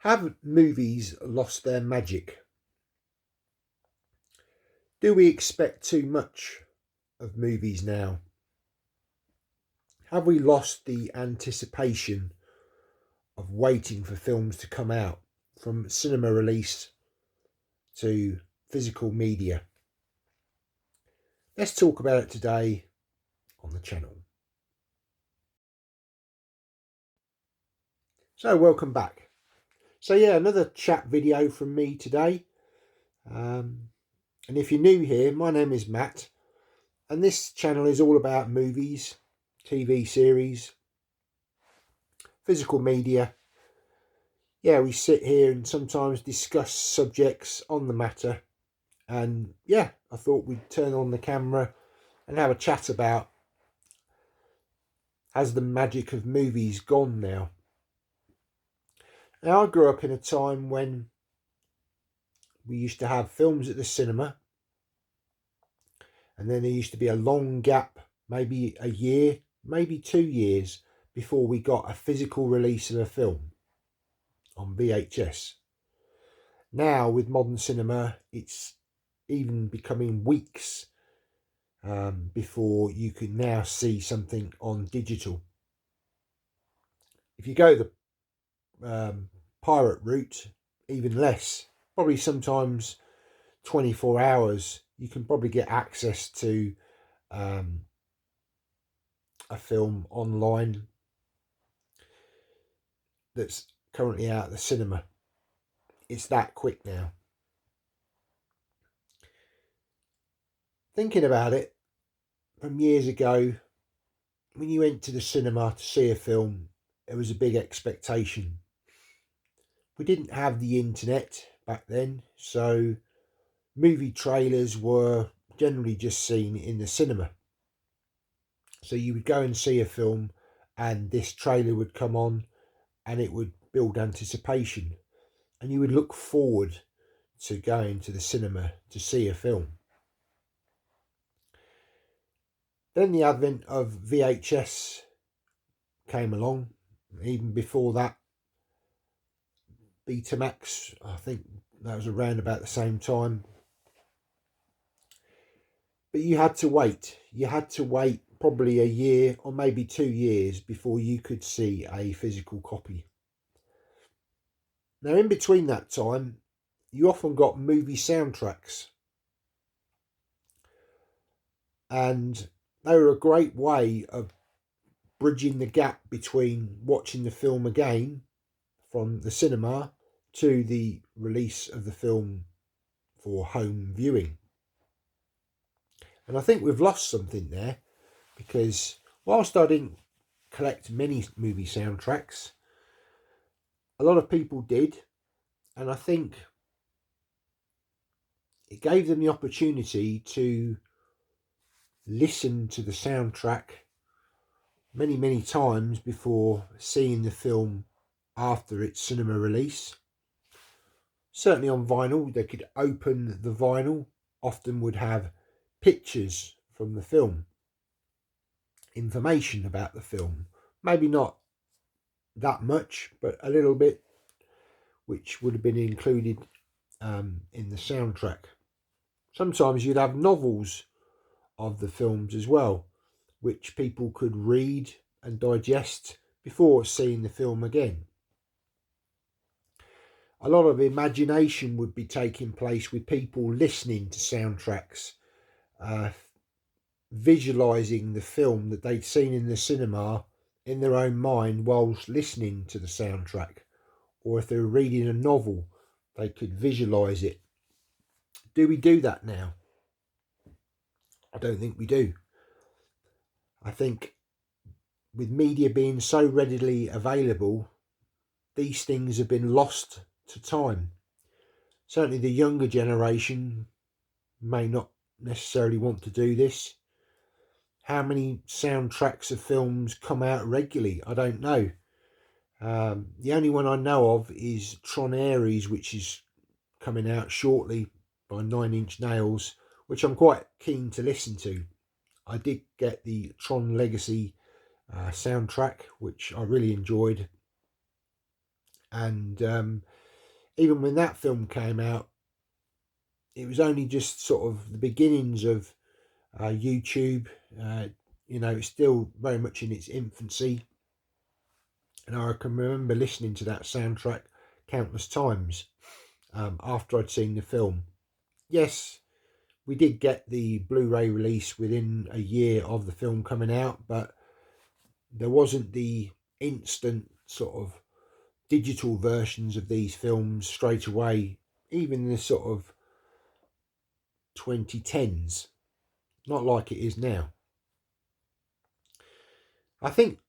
Have movies lost their magic? Do we expect too much of movies now? Have we lost the anticipation of waiting for films to come out, from cinema release to physical media? Let's talk about it today on the channel. So welcome back. So yeah, another chat video from me today. And if you're new here, my name is Matt, and this channel is all about movies, TV series, physical media. Yeah, we sit here and sometimes discuss subjects on the matter. And yeah, I thought we'd turn on the camera and have a chat about, has the magic of movies gone now? Now, I grew up in a time when we used to have films at the cinema, and then there used to be a long gap, maybe a year, maybe 2 years, before we got a physical release of a film on VHS. Now, with modern cinema, it's even becoming weeks before you can now see something on digital. If you go the pirate route, even less, probably sometimes 24 hours, you can probably get access to a film online that's currently out at the cinema. It's that quick now. Thinking about it, from years ago, when you went to the cinema to see a film, it was a big expectation. We didn't have the internet back then, so movie trailers were generally just seen in the cinema. So you would go and see a film and this trailer would come on and it would build anticipation, and you would look forward to going to the cinema to see a film. Then the advent of VHS came along. Even before that, Betamax, I think that was around about the same time. But you had to wait. You had to wait probably a year or maybe 2 years before you could see a physical copy. Now, in between that time, you often got movie soundtracks. And they were a great way of bridging the gap between watching the film again from the cinema to the release of the film for home viewing. And I think we've lost something there, because whilst I didn't collect many movie soundtracks, a lot of people did, and I think it gave them the opportunity to listen to the soundtrack many times before seeing the film after its cinema release. Certainly on vinyl, they could open the vinyl, often would have pictures from the film, information about the film, maybe not that much, but a little bit, which would have been included in the soundtrack. Sometimes you'd have novels of the films as well, which people could read and digest before seeing the film again. A lot of imagination would be taking place with people listening to soundtracks, visualising the film that they'd seen in the cinema in their own mind whilst listening to the soundtrack. Or if they were reading a novel, they could visualise it. Do we do that now? I don't think we do. I think with media being so readily available, these things have been lost to time. Certainly the younger generation may not necessarily want to do this. How many soundtracks of films come out regularly? I don't know. The only one I know of is Tron Ares, which is coming out shortly by 9 Inch Nails, which I'm quite keen to listen to. I did get the Tron Legacy soundtrack, which I really enjoyed. And even when that film came out, it was only just sort of the beginnings of YouTube. It's still very much in its infancy. And I can remember listening to that soundtrack countless times after I'd seen the film. Yes, we did get the Blu-ray release within a year of the film coming out, but there wasn't the instant sort of digital versions of these films straight away, even the sort of 2010s, not like it is now. I think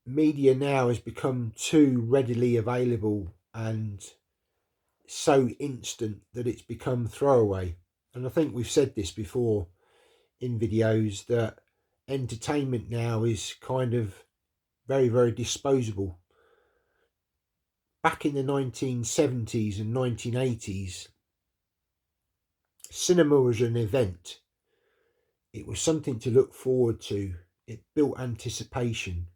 media now has become too readily available and so instant that it's become throwaway. And I think we've said this before in videos, that entertainment now is kind of very, very disposable. Back in the 1970s and 1980s, cinema was an event. It was something to look forward to. It built anticipation.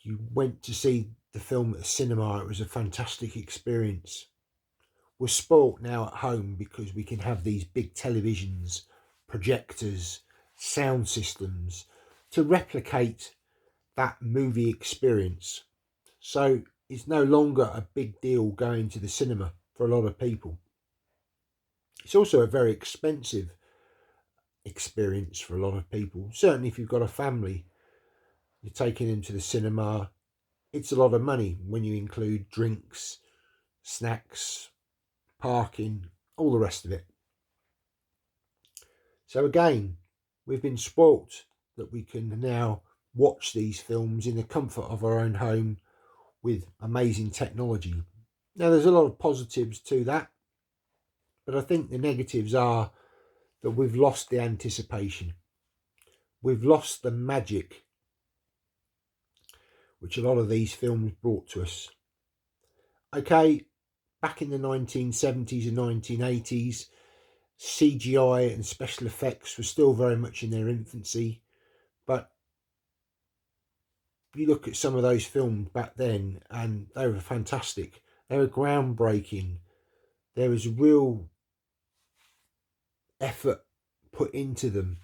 You went to see the film at the cinema. It was a fantastic experience. We're spoilt now at home because we can have these big televisions, projectors, sound systems to replicate that movie experience. So it's no longer a big deal going to the cinema for a lot of people. It's also a very expensive experience for a lot of people. Certainly if you've got a family, you're taking them to the cinema. It's a lot of money when you include drinks, snacks, parking, all the rest of it. So again, we've been spoilt that we can now watch these films in the comfort of our own home with amazing technology. Now, there's a lot of positives to that, but I think the negatives are that we've lost the anticipation. We've lost the magic which a lot of these films brought to us. Okay, back in the 1970s and 1980s, CGI and special effects were still very much in their infancy, but you look at some of those films back then and they were fantastic. They were groundbreaking. There was real effort put into them.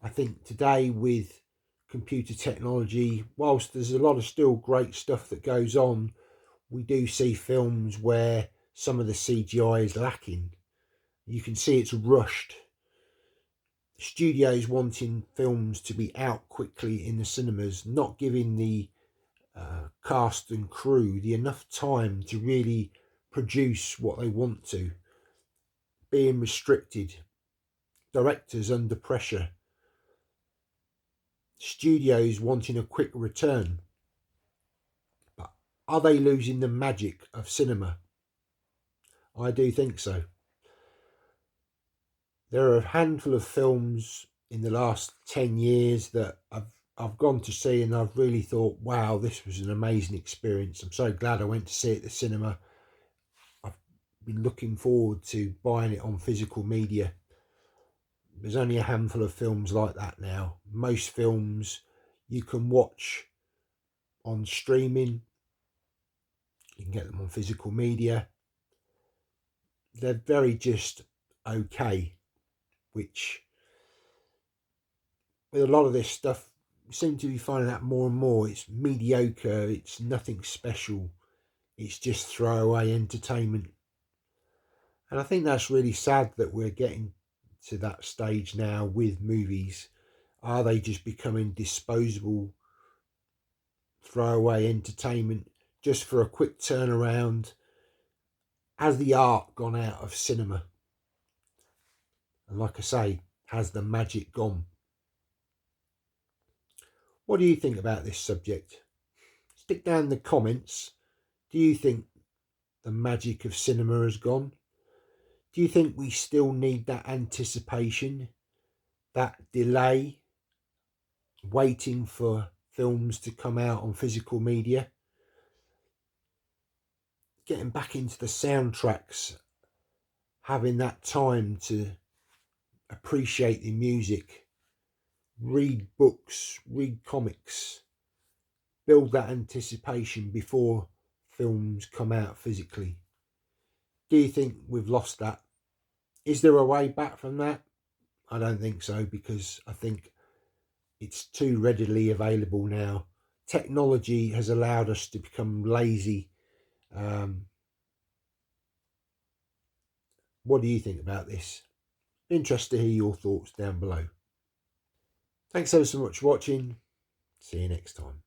I think today with computer technology, whilst there's a lot of still great stuff that goes on, we do see films where some of the CGI is lacking. You can see it's rushed. Studios wanting films to be out quickly in the cinemas, not giving the cast and crew the enough time to really produce what they want to, being restricted, directors under pressure, studios wanting a quick return. But are they losing the magic of cinema? I do think so. There are a handful of films in the last 10 years that I've gone to see and I've really thought, wow, this was an amazing experience. I'm so glad I went to see it at the cinema. I've been looking forward to buying it on physical media. There's only a handful of films like that now. Most films you can watch on streaming. You can get them on physical media. They're very just okay, which with a lot of this stuff, we seem to be finding out more and more. It's mediocre, it's nothing special, it's just throwaway entertainment. And I think that's really sad that we're getting to that stage now with movies. Are they just becoming disposable, throwaway entertainment just for a quick turnaround? Has the art gone out of cinema? And like I say, has the magic gone? What do you think about this subject? Stick down in the comments. Do you think the magic of cinema has gone? Do you think we still need that anticipation, that delay, waiting for films to come out on physical media? Getting back into the soundtracks, having that time to appreciate the music, read books, read comics, build that anticipation before films come out physically. Do you think we've lost that? Is there a way back from that? I don't think so, because I think it's too readily available now. Technology has allowed us to become lazy. What do you think about this? Interested to hear your thoughts down below. Thanks ever so much for watching. See you next time.